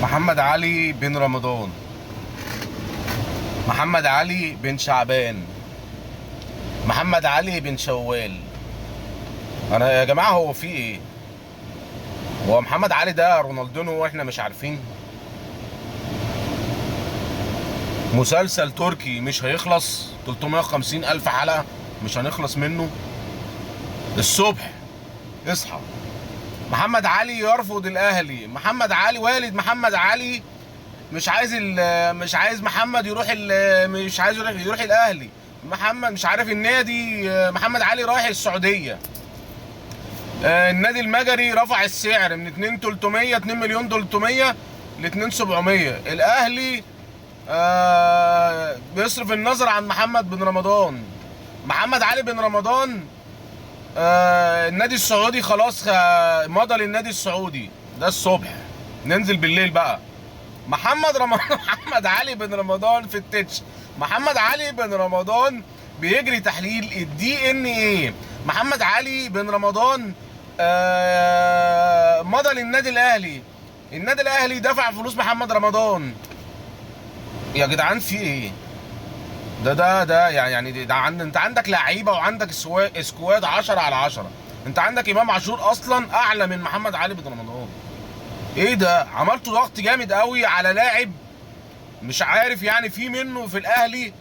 محمد علي بن رمضان، محمد علي بن شعبان، محمد علي بن شوال. انا يا جماعه هو في ايه؟ هو محمد علي ده رونالدينو واحنا مش عارفين؟ مسلسل تركي مش هيخلص 350 الف حلقه، مش هنخلص منه الصبح. اصحى. محمد علي يرفض الاهلي. محمد علي والد محمد علي مش عايز محمد يروح مش عايز يروح الاهلي. محمد مش عارف النادي. محمد علي رايح السعوديه. النادي المجري رفع السعر من 2 مليون 300 ل 2 700. الاهلي بيصرف النظر عن محمد بن رمضان. محمد علي بن رمضان النادي السعودي خلاص مضى للنادي السعودي ده الصبح. ننزل بالليل بقى. محمد علي بن رمضان في التتش. محمد علي بن رمضان بيجري تحليل الدي ان ايه. محمد علي بن رمضان مضى للنادي الاهلي. النادي الاهلي دفع فلوس محمد رمضان. يا جدعان في ايه؟ ده يعني انت عندك لعيبه وعندك سكواد 10 على 10. انت عندك امام عاشور اصلا اعلى من محمد علي بن رمضان. ايه ده؟ عملتوا ضغط جامد قوي على لاعب مش عارف يعني في منه في الاهلي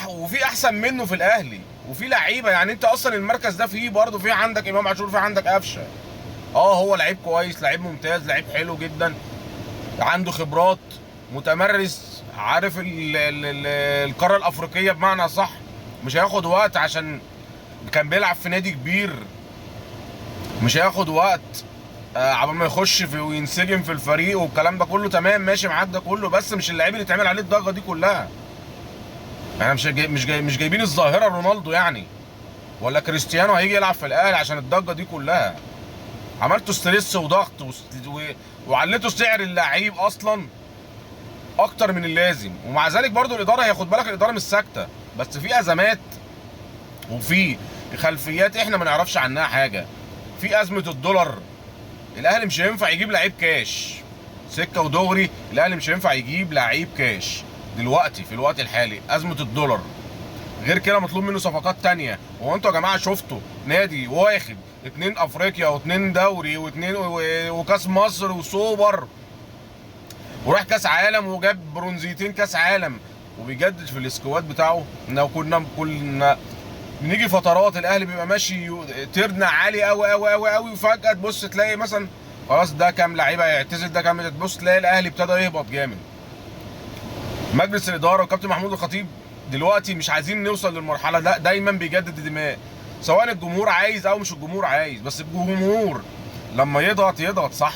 وفي احسن منه في الاهلي وفي لعيبه. يعني انت اصلا المركز ده فيه برضه في عندك امام عاشور، في عندك قفشه. هو لعيب كويس، لعيب ممتاز، لعيب حلو جدا، عنده خبرات، متمرس، عارف القاره الافريقيه بمعنى صح. مش هياخد وقت عشان كان بيلعب في نادي كبير. مش هياخد وقت عبال ما يخش وينسجم في الفريق والكلام ده كله. تمام ماشي معاك ده كله، بس مش اللعيب اللي اتعمل عليه الضجه دي كلها. احنا مش جايبين الظاهره رونالدو يعني، ولا كريستيانو هيجي يلعب في الاهلي عشان الضجه دي كلها. عملتوا ستريس وضغط وعليتوا سعر اللعيب اصلا اكتر من اللازم. ومع ذلك برضو الاداره، هياخد بالك الاداره مش ساكته، بس في ازمات وفي خلفيات احنا ما نعرفش عنها حاجه. في ازمه الدولار. الاهلي مش هينفع يجيب لعيب كاش سكه ودغري. الاهلي مش هينفع يجيب لعيب كاش دلوقتي في الوقت الحالي. ازمه الدولار. غير كده مطلوب منه صفقات تانية. هو انتوا يا جماعه شفتوا نادي واخد 2 افريقيا و2 دوري وكاس مصر وسوبر وراح كاس عالم وجاب برونزيتين كاس عالم وبيجدد في السكواد بتاعه؟ لو كنا بنيجي فترات الاهلي بيبقى ماشي ترنع عالي قوي قوي قوي قوي، وفجاه تبص تلاقي مثلا خلاص ده كام لعيبه يعتزل، ده كام، تبص تلاقي الاهلي ابتدى يهبط جامد. مجلس الاداره وكابتن محمود الخطيب دلوقتي مش عايزين نوصل للمرحله ده. دايما بيجدد دماء، سواء الجمهور عايز او مش الجمهور عايز. بس الجمهور لما يضغط صح،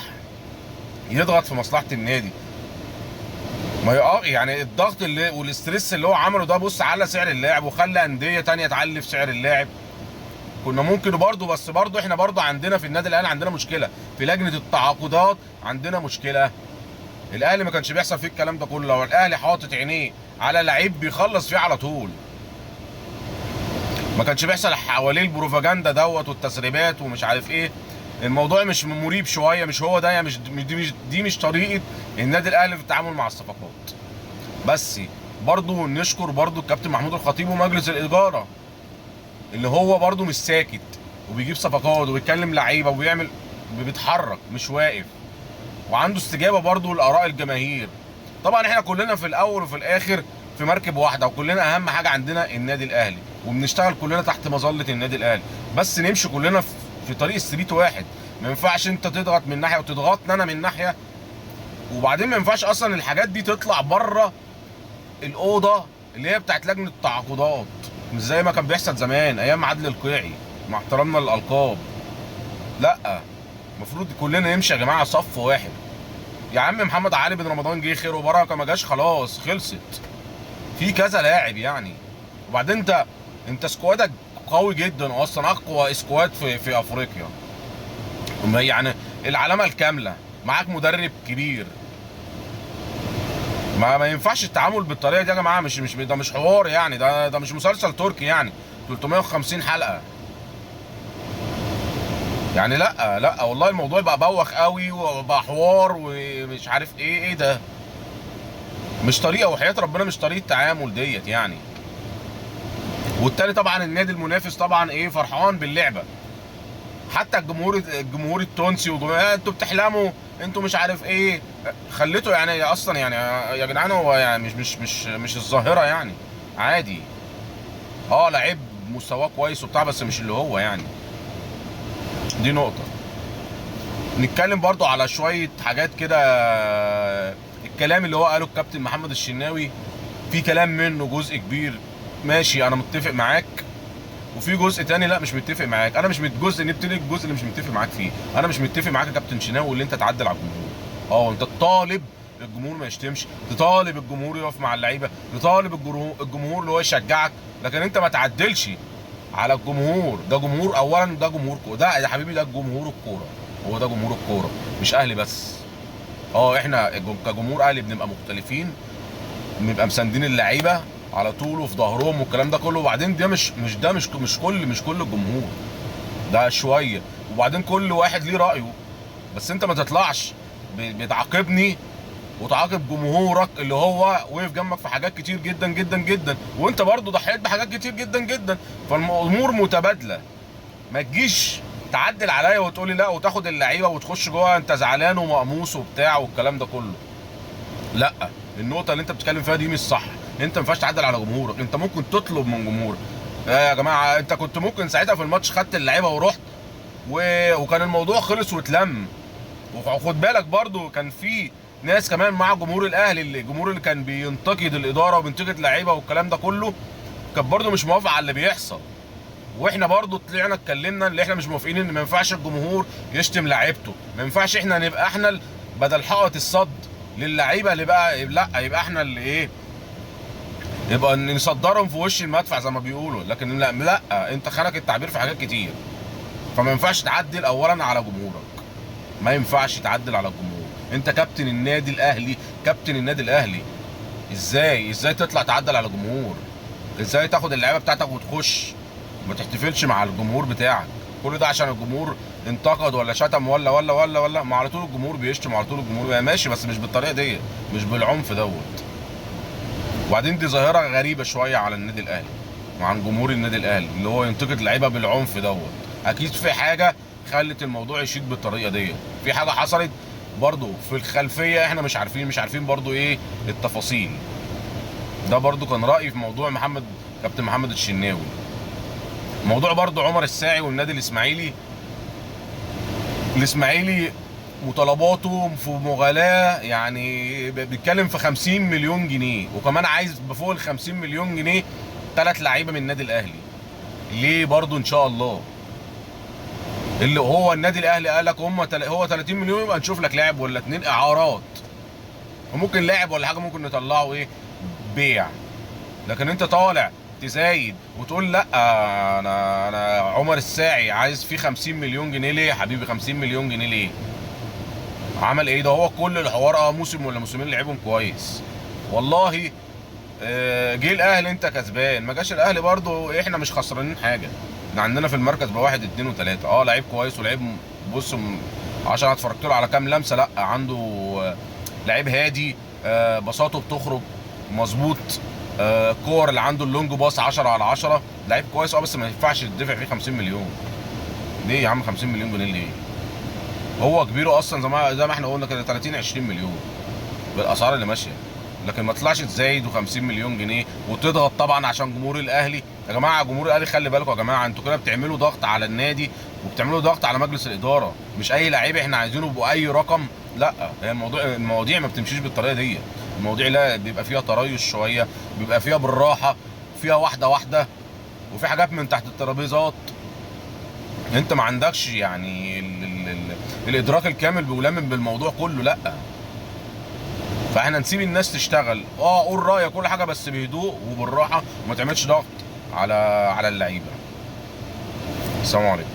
يضغط في مصلحه النادي. ما يعني الضغط والاسترس اللي هو عمله ده، بص على سعر اللاعب وخلى انديه تانية تعلي في سعر اللاعب. كنا ممكن برضه، بس برضه احنا برضه عندنا في النادي الاهلي عندنا مشكله في لجنه التعاقدات. عندنا مشكله. الاهلي ما كانش بيحصل فيه الكلام ده كله. لو الاهلي حاطط عينيه على لعيب بيخلص فيه على طول. ما كانش بيحصل حواليه البروفاجندا والتسريبات ومش عارف ايه. الموضوع مش مريب شويه. مش هو ده يعني، دي مش طريقه النادي الاهلي في التعامل مع الصفقات. بس برضه نشكر برضه الكابتن محمود الخطيب ومجلس الاداره اللي هو برضه مش ساكت وبيجيب صفقات وبيتكلم لعيبه وبيعمل، بيتحرك مش واقف، وعنده استجابه برضه لاراء الجماهير. طبعا احنا كلنا في الاول وفي الاخر في مركب واحده، وكلنا اهم حاجه عندنا النادي الاهلي، وبنشتغل كلنا تحت مظله النادي الاهلي. بس نمشي كلنا في طريق ستريت واحد. ما ينفعش انت تضغط من ناحيه وتضغطني انا من ناحيه. وبعدين ما ينفعش اصلا الحاجات دي تطلع بره الاوضه اللي هي بتاعت لجنه التعاقدات، مش زي ما كان بيحصل زمان ايام عادل القيعي، مع احترامنا للالقاب. لا، المفروض كلنا نمشي يا جماعه صف واحد. يا عم محمد علي بن رمضان جه خير وبركه، ما جاش خلاص خلصت. في كذا لاعب يعني. وبعدين انت سكوادك قوي جدا اصلا، اقوى سكواد في افريقيا يعني، العلامه الكامله. معاك مدرب كبير. ما ينفعش التعامل بالطريقه دي يا جماعه. ده مش حوار يعني. ده مش مسلسل تركي يعني 350 حلقه. يعني لا لا والله الموضوع بقى بوخ قوي وبقى حوار ومش عارف ايه ده. مش طريقه، وحياه ربنا مش طريقه تعامل ديت يعني. والتاني طبعا النادي المنافس طبعا ايه فرحان باللعبه. حتى الجمهور التونسي انتوا بتحلموا، انتوا مش عارف ايه. خليته يعني اصلا يعني يا جدعان هو يعني مش الظاهره يعني. عادي. لعيب مستواه كويس وبتاع، بس مش اللي هو يعني. دي نقطه. نتكلم برضو على شويه حاجات كده. الكلام اللي هو قاله الكابتن محمد الشناوي، في كلام منه جزء كبير ماشي انا متفق معاك، وفي جزء تاني لا مش متفق معاك. انا مش الجزء نبتدي الجزء اللي مش متفق معاك فيه. انا مش متفق معاك يا كابتن شناوي اللي انت تعدل على الجمهور. انت تطالب الجمهور ما يشتمش، تطالب الجمهور يقف مع اللعيبه، تطالب الجمهور اللي هو يشجعك، لكن انت ما تعدلش على الجمهور. ده جمهور اولا، ده جمهور كوره، ده يا حبيبي ده جمهور الكوره. هو ده جمهور الكوره مش اهلي بس. احنا كجمهور اهلي بنبقى مختلفين، بنبقى مساندين اللعيبه على طول وفي ظهرهم والكلام ده كله. وبعدين ده مش كل الجمهور، ده شويه. وبعدين كل واحد ليه رايه، بس انت ما تطلعش بتعاقبني وتعاقب جمهورك اللي هو وقف جنبك في حاجات كتير جدا جدا جدا، وانت برضو ضحيت بحاجات كتير جدا جدا. فالامور متبادله. ما تجيش تعدل عليا وتقولي لا وتاخد اللعيبه وتخش جوه انت زعلان ومقموص وبتاع والكلام ده كله. لا، النقطه اللي انت بتتكلم فيها دي مش صح. انت ما ينفعش تعدل على جمهورك. انت ممكن تطلب من جمهورك يا جماعه، انت كنت ممكن ساعتها في الماتش خدت اللعيبه ورحت وكان الموضوع خلص واتلم. وخد بالك برضو كان في ناس كمان مع جمهور الاهلي، الجمهور اللي كان بينتقد الاداره وبينتقد اللعيبه والكلام ده كله، كان برضو مش موافق على اللي بيحصل. واحنا برضو طلعنا اتكلمنا اللي احنا مش موافقين ان ما ينفعش الجمهور يشتم لعيبته، ما ينفعش احنا نبقى احنا بدل حائط الصد للعيبه اللي بقى لا يبقى احنا اللي ايه، يبقى نصدرهم في وش المدفع زي ما بيقولوا. لكن لا انت خانك التعبير في حاجات كتير. فما ينفعش تعدل اولا على جمهورك، ما ينفعش تعدل على الجمهور. انت كابتن النادي الاهلي، كابتن النادي الاهلي. ازاي تطلع تعدل على جمهور؟ ازاي تاخد اللعيبه بتاعتك وتخش ما تحتفلش مع الجمهور بتاعك؟ كل ده عشان الجمهور انتقد ولا شتم ولا ما على طول الجمهور بيشتم، على طول الجمهور ماشي، بس مش بالطريقه دي، مش بالعنف دوت. وبعدين دي ظاهره غريبه شويه على النادي الاهلي وعن جمهور النادي الاهلي اللي هو ينتقد لعيبه بالعنف دوت. اكيد في حاجه خلت الموضوع يشيد بالطريقه دي، في حاجه حصلت برضو في الخلفيه احنا مش عارفين برضو ايه التفاصيل. ده برضو كان رايي في موضوع كابتن محمد الشناوي. موضوع برضو عمر الساعي والنادي الاسماعيلي مطالباته في مغالاة، يعني بيتكلم في 50 مليون جنيه، وكمان عايز بفوق ال 50 مليون جنيه 3 لعيبه من النادي الاهلي. ليه برضو ان شاء الله؟ اللي هو النادي الاهلي قال لك هو 30 مليون يبقى نشوف لك لاعب ولا 2 اعارات، وممكن لاعب ولا حاجه ممكن نطلعه ايه بيع. لكن انت طالع تزايد وتقول لا انا عمر الساعي عايز فيه 50 مليون جنيه. ليه يا حبيبي 50 مليون جنيه ليه؟ عمل ايه ده؟ هو كل الحوار موسم ولا موسمين لعبهم كويس والله. جه الاهلي انت كسبان، ما جاش الاهلي برضو احنا مش خسرانين حاجه. احنا عندنا في المركز بواحد 2 و3. لعيب كويس ولعيب بص عشان اتفرجت له على كام لمسه، لا عنده لعيب هادي، بساطه بتخرج مظبوط، كور اللي عنده اللونج باص 10 على 10. لعيب كويس بس ما ينفعش تدفع فيه 50 مليون. ليه يا عم 50 مليون جنيه ليه؟ هو كبيره اصلا زي ما احنا قلنا كده 30 20 مليون بالاسعار اللي ماشيه. لكن ما تطلعش تزايد و50 مليون جنيه وتضغط طبعا عشان جمهور الاهلي. يا جماعه جمهور الاهلي خلي بالكم يا جماعه، انتوا كده بتعملوا ضغط على النادي وبتعملوا ضغط على مجلس الاداره. مش اي لعيب احنا عايزينه باي رقم، لا. هي المواضيع ما بتمشيش بالطريقه دي. المواضيع لا بيبقى فيها تريث شويه، بيبقى فيها بالراحه، فيها واحده واحده، وفي حاجات من تحت الترابيزات انت ما عندكش يعني الادراك الكامل بيلمم بالموضوع كله. لا، فاحنا نسيب الناس تشتغل. قول رايك كل حاجه بس بهدوء وبالراحه وما تعملش ضغط على اللعيبه. السلام عليكم.